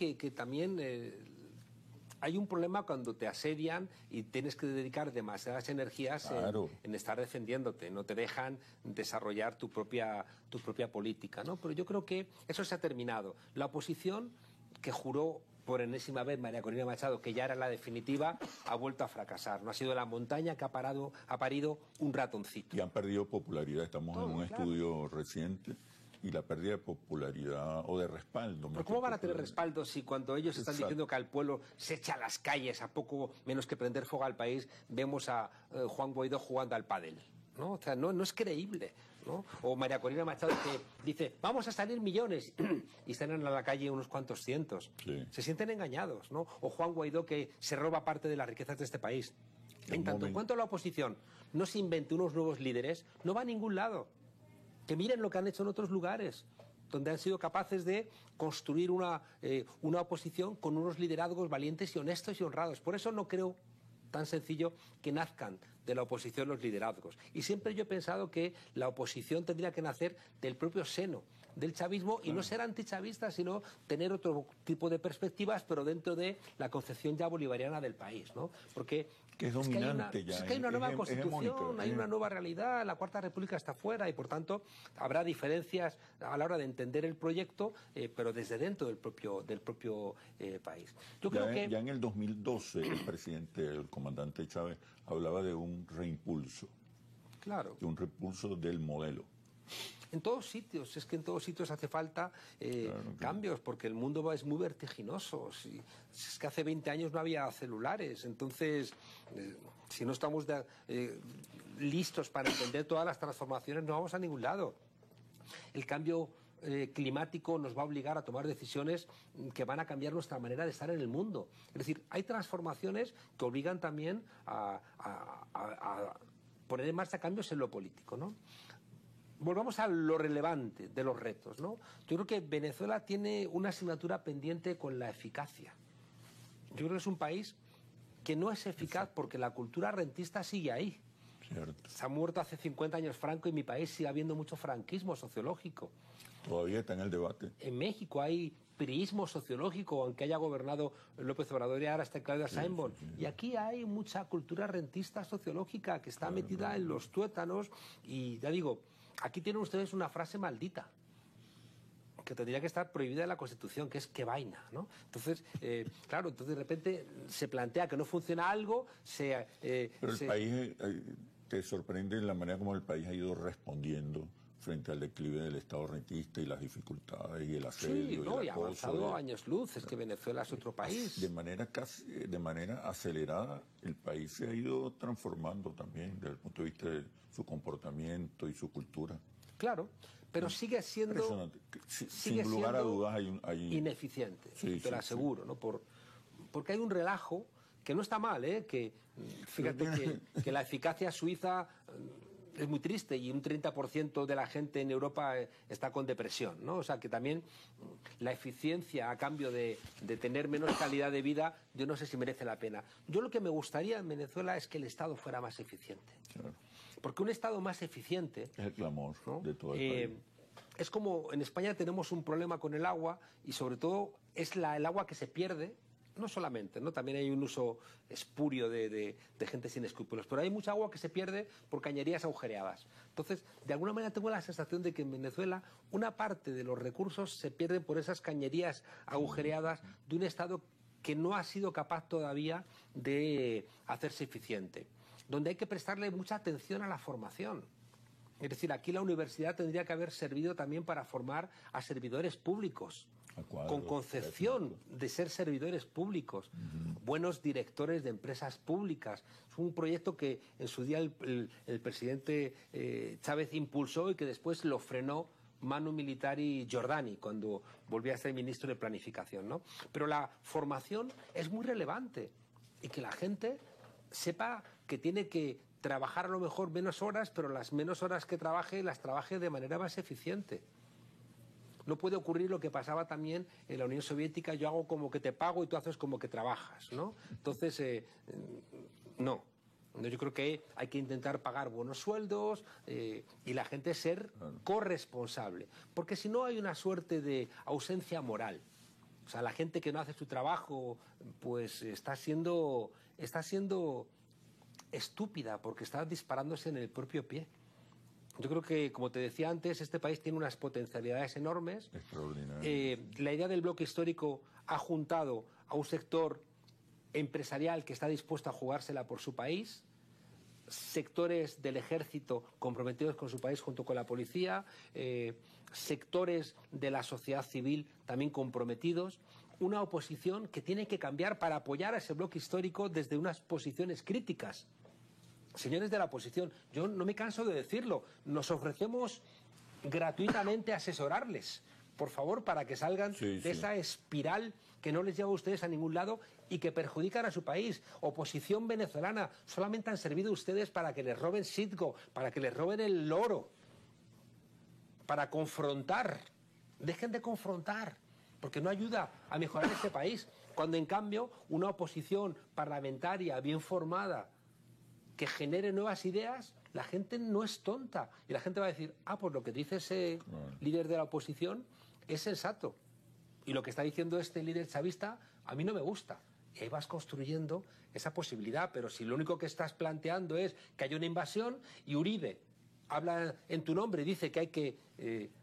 que también hay un problema cuando te asedian y tienes que dedicar demasiadas energías en estar defendiéndote, no te dejan desarrollar tu propia política, ¿no? Pero yo creo que eso se ha terminado. La oposición, que juró por enésima vez María Corina Machado que ya era la definitiva, ha vuelto a fracasar. No ha sido la montaña que ha parido un ratoncito. Y han perdido popularidad. Estamos en un estudio reciente. Y la pérdida de popularidad o de respaldo. ¿Pero cómo van a tener respaldo si cuando ellos están diciendo que al pueblo se echa a las calles a poco menos que prender fuego al país, vemos a Juan Guaidó jugando al pádel? ¿No? O sea, no es creíble, ¿no? O María Corina Machado que dice, vamos a salir millones, y salen a la calle unos cuantos cientos. Sí. Se sienten engañados, ¿no? O Juan Guaidó que se roba parte de las riquezas de este país. En tanto en cuanto la oposición no se invente unos nuevos líderes, no va a ningún lado. Que miren lo que han hecho en otros lugares, donde han sido capaces de construir una oposición con unos liderazgos valientes y honestos y honrados. Por eso no creo tan sencillo que nazcan de la oposición los liderazgos. Y siempre yo he pensado que la oposición tendría que nacer del propio seno del chavismo y no ser antichavista, sino tener otro tipo de perspectivas, pero dentro de la concepción ya bolivariana del país, ¿no? Porque que es dominante ya. Es que hay una nueva constitución, hay una nueva realidad, la Cuarta República está fuera y por tanto habrá diferencias a la hora de entender el proyecto, pero desde dentro del propio país. Yo creo que ya en el 2012 el presidente, el comandante Chávez, hablaba de un reimpulso. Claro. De un reimpulso del modelo. En todos sitios, es que en todos sitios hace falta cambios, porque el mundo es muy vertiginoso. Es que hace 20 años no había celulares, entonces si no estamos listos para entender todas las transformaciones no vamos a ningún lado. El cambio climático nos va a obligar a tomar decisiones que van a cambiar nuestra manera de estar en el mundo. Es decir, hay transformaciones que obligan también a poner en marcha cambios en lo político, ¿no? Volvamos a lo relevante de los retos, ¿no? Yo creo que Venezuela tiene una asignatura pendiente con la eficacia. Yo creo que es un país que no es eficaz porque la cultura rentista sigue ahí. Cierto. Se ha muerto hace 50 años Franco y en mi país sigue habiendo mucho franquismo sociológico. Todavía está en el debate. En México hay priismo sociológico, aunque haya gobernado López Obrador y ahora está Claudia Sheinbaum. Y aquí hay mucha cultura rentista sociológica que está metida en los tuétanos y ya digo, aquí tienen ustedes una frase maldita que tendría que estar prohibida en la Constitución, que es qué vaina, ¿no? Entonces, claro, entonces de repente se plantea que no funciona algo, Pero el país, te sorprende la manera como el país ha ido respondiendo frente al declive del Estado rentista y las dificultades y el asedio. Sí, no, y ha avanzado años luz, es que Venezuela es otro país. De manera acelerada, el país se ha ido transformando también desde el punto de vista de su comportamiento y su cultura. Claro, pero sigue siendo sin lugar a dudas hay ineficiente, te lo aseguro, ¿no? Porque hay un relajo que no está mal, que fíjate que la eficacia suiza es muy triste y un 30% de la gente en Europa está con depresión, ¿no? O sea que también la eficiencia a cambio de tener menos calidad de vida, yo no sé si merece la pena. Yo lo que me gustaría en Venezuela es que el Estado fuera más eficiente. Claro. Porque un Estado más eficiente... Es el clamor, ¿no? De todo el país. Es como en España tenemos un problema con el agua y sobre todo es el agua que se pierde. No solamente, ¿no? También hay un uso espurio de gente sin escrúpulos, pero hay mucha agua que se pierde por cañerías agujereadas. Entonces, de alguna manera tengo la sensación de que en Venezuela una parte de los recursos se pierden por esas cañerías agujereadas de un Estado que no ha sido capaz todavía de hacerse eficiente, donde hay que prestarle mucha atención a la formación. Es decir, aquí la universidad tendría que haber servido también para formar a servidores públicos, con concepción de ser servidores públicos, buenos directores de empresas públicas. Es un proyecto que en su día el presidente Chávez impulsó y que después lo frenó Manu Militari Giordani cuando volvió a ser ministro de Planificación, ¿no? Pero la formación es muy relevante y que la gente sepa que tiene que trabajar a lo mejor menos horas, pero las menos horas que trabaje las trabaje de manera más eficiente. No puede ocurrir lo que pasaba también en la Unión Soviética, yo hago como que te pago y tú haces como que trabajas, ¿no? Entonces, no. Yo creo que hay que intentar pagar buenos sueldos y la gente ser corresponsable, porque si no hay una suerte de ausencia moral. O sea, la gente que no hace su trabajo, pues está siendo estúpida porque está disparándose en el propio pie. Yo creo que, como te decía antes, este país tiene unas potencialidades enormes. La idea del bloque histórico ha juntado a un sector empresarial que está dispuesto a jugársela por su país, sectores del ejército comprometidos con su país junto con la policía, sectores de la sociedad civil también comprometidos, una oposición que tiene que cambiar para apoyar a ese bloque histórico desde unas posiciones críticas. Señores de la oposición, yo no me canso de decirlo, nos ofrecemos gratuitamente a asesorarles, por favor, para que salgan de esa espiral que no les lleva a ustedes a ningún lado y que perjudican a su país. Oposición venezolana, solamente han servido ustedes para que les roben Citgo, para que les roben el oro, para confrontar. Dejen de confrontar, porque no ayuda a mejorar este país. Cuando, en cambio, una oposición parlamentaria bien formada que genere nuevas ideas, la gente no es tonta. Y la gente va a decir, pues lo que dice ese líder de la oposición es sensato. Y lo que está diciendo este líder chavista a mí no me gusta. Y ahí vas construyendo esa posibilidad. Pero si lo único que estás planteando es que haya una invasión y Uribe habla en tu nombre y dice que hay que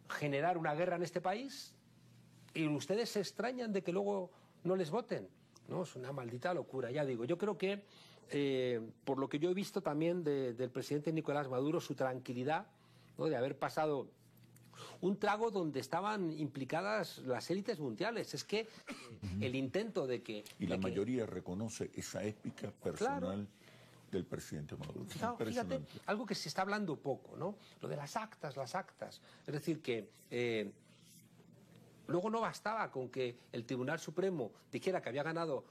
generar una guerra en este país y ustedes se extrañan de que luego no les voten. No, es una maldita locura, ya digo. Yo creo que, por lo que yo he visto también del presidente Nicolás Maduro, su tranquilidad, ¿no?, de haber pasado un trago donde estaban implicadas las élites mundiales. Es que el intento de que... Y la mayoría reconoce esa épica personal del presidente Maduro. Fíjate, algo que se está hablando poco, ¿no? Lo de las actas. Es decir, que luego no bastaba con que el Tribunal Supremo dijera que había ganado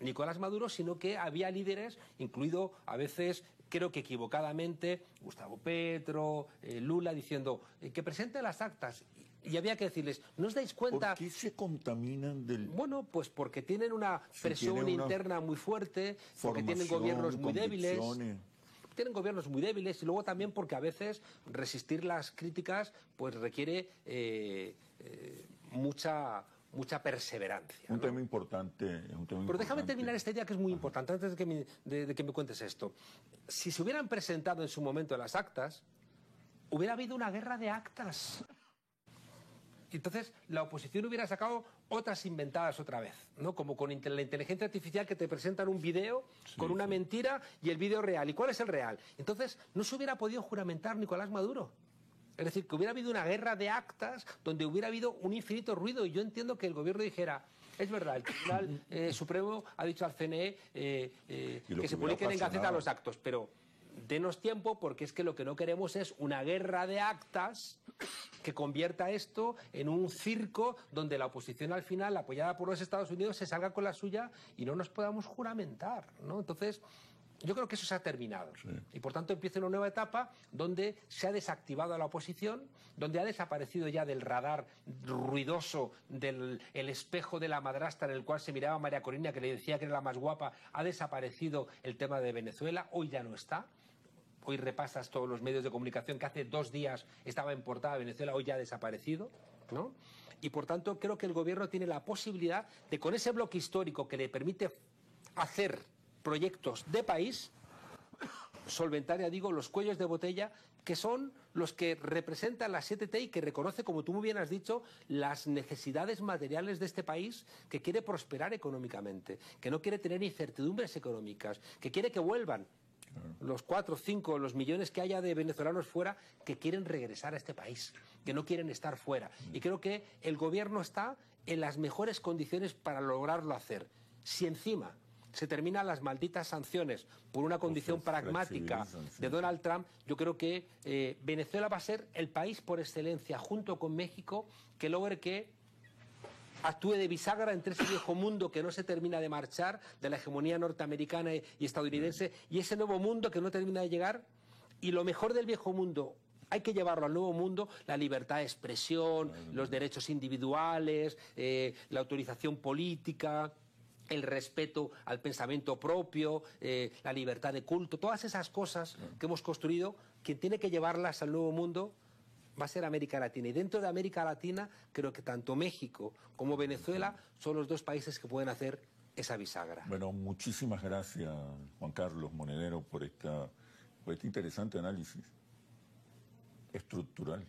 Nicolás Maduro, sino que había líderes, incluido a veces, creo que equivocadamente, Gustavo Petro, Lula, diciendo que presenten las actas. Y había que decirles, ¿no os dais cuenta? ¿Por qué se contaminan del...? Bueno, pues porque tienen una presión interna muy fuerte, porque tienen gobiernos muy débiles. Tienen gobiernos muy débiles y luego también porque a veces resistir las críticas pues requiere mucha perseverancia. Un tema importante. Pero déjame terminar esta idea que es muy importante antes de que me cuentes esto. Si se hubieran presentado en su momento las actas, hubiera habido una guerra de actas. Entonces, la oposición hubiera sacado otras inventadas otra vez, ¿no? Como con la inteligencia artificial, que te presentan un video con una mentira y el video real. ¿Y cuál es el real? Entonces, no se hubiera podido juramentar Nicolás Maduro. Es decir, que hubiera habido una guerra de actas donde hubiera habido un infinito ruido. Y yo entiendo que el gobierno dijera, es verdad, el Tribunal Supremo ha dicho al CNE que se publiquen en Gaceta los actos, pero denos tiempo, porque es que lo que no queremos es una guerra de actas que convierta esto en un circo donde la oposición al final, apoyada por los Estados Unidos, se salga con la suya y no nos podamos juramentar, ¿no? Entonces, yo creo que eso se ha terminado. Y por tanto empieza una nueva etapa donde se ha desactivado a la oposición, donde ha desaparecido ya del radar ruidoso del espejo de la madrastra en el cual se miraba a María Corina, que le decía que era la más guapa. Ha desaparecido el tema de Venezuela, hoy ya no está. Hoy repasas todos los medios de comunicación que hace 2 días estaba en portada de Venezuela, hoy ya ha desaparecido, ¿no? Y por tanto creo que el gobierno tiene la posibilidad de, con ese bloque histórico que le permite hacer proyectos de país, solventar, ya digo, los cuellos de botella que son los que representan la 7T y que reconoce, como tú muy bien has dicho, las necesidades materiales de este país, que quiere prosperar económicamente, que no quiere tener incertidumbres económicas, que quiere que vuelvan los 4 o 5, los millones que haya de venezolanos fuera, que quieren regresar a este país, que no quieren estar fuera. Y creo que el gobierno está en las mejores condiciones para lograrlo hacer. Si encima se terminan las malditas sanciones por una condición pragmática de Donald Trump, yo creo que Venezuela va a ser el país por excelencia, junto con México, que logre que actúe de bisagra entre ese viejo mundo que no se termina de marchar, de la hegemonía norteamericana y estadounidense, y ese nuevo mundo que no termina de llegar, y lo mejor del viejo mundo hay que llevarlo al nuevo mundo: la libertad de expresión, los derechos individuales, la autorización política, el respeto al pensamiento propio, la libertad de culto, todas esas cosas que hemos construido. Quien tiene que llevarlas al nuevo mundo va a ser América Latina. Y dentro de América Latina, creo que tanto México como Venezuela son los dos países que pueden hacer esa bisagra. Bueno, muchísimas gracias, Juan Carlos Monedero, por este interesante análisis estructural.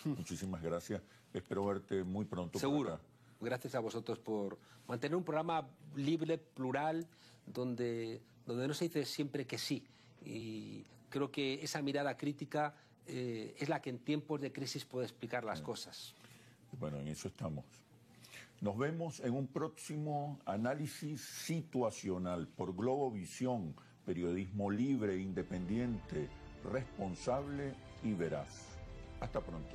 Muchísimas gracias. Espero verte muy pronto. Seguro. Por acá. Gracias a vosotros por mantener un programa libre, plural, donde no se dice siempre que sí. Y creo que esa mirada crítica es la que en tiempos de crisis puede explicar las cosas. Bueno, en eso estamos. Nos vemos en un próximo análisis situacional por Globovisión, periodismo libre, independiente, responsable y veraz. Hasta pronto.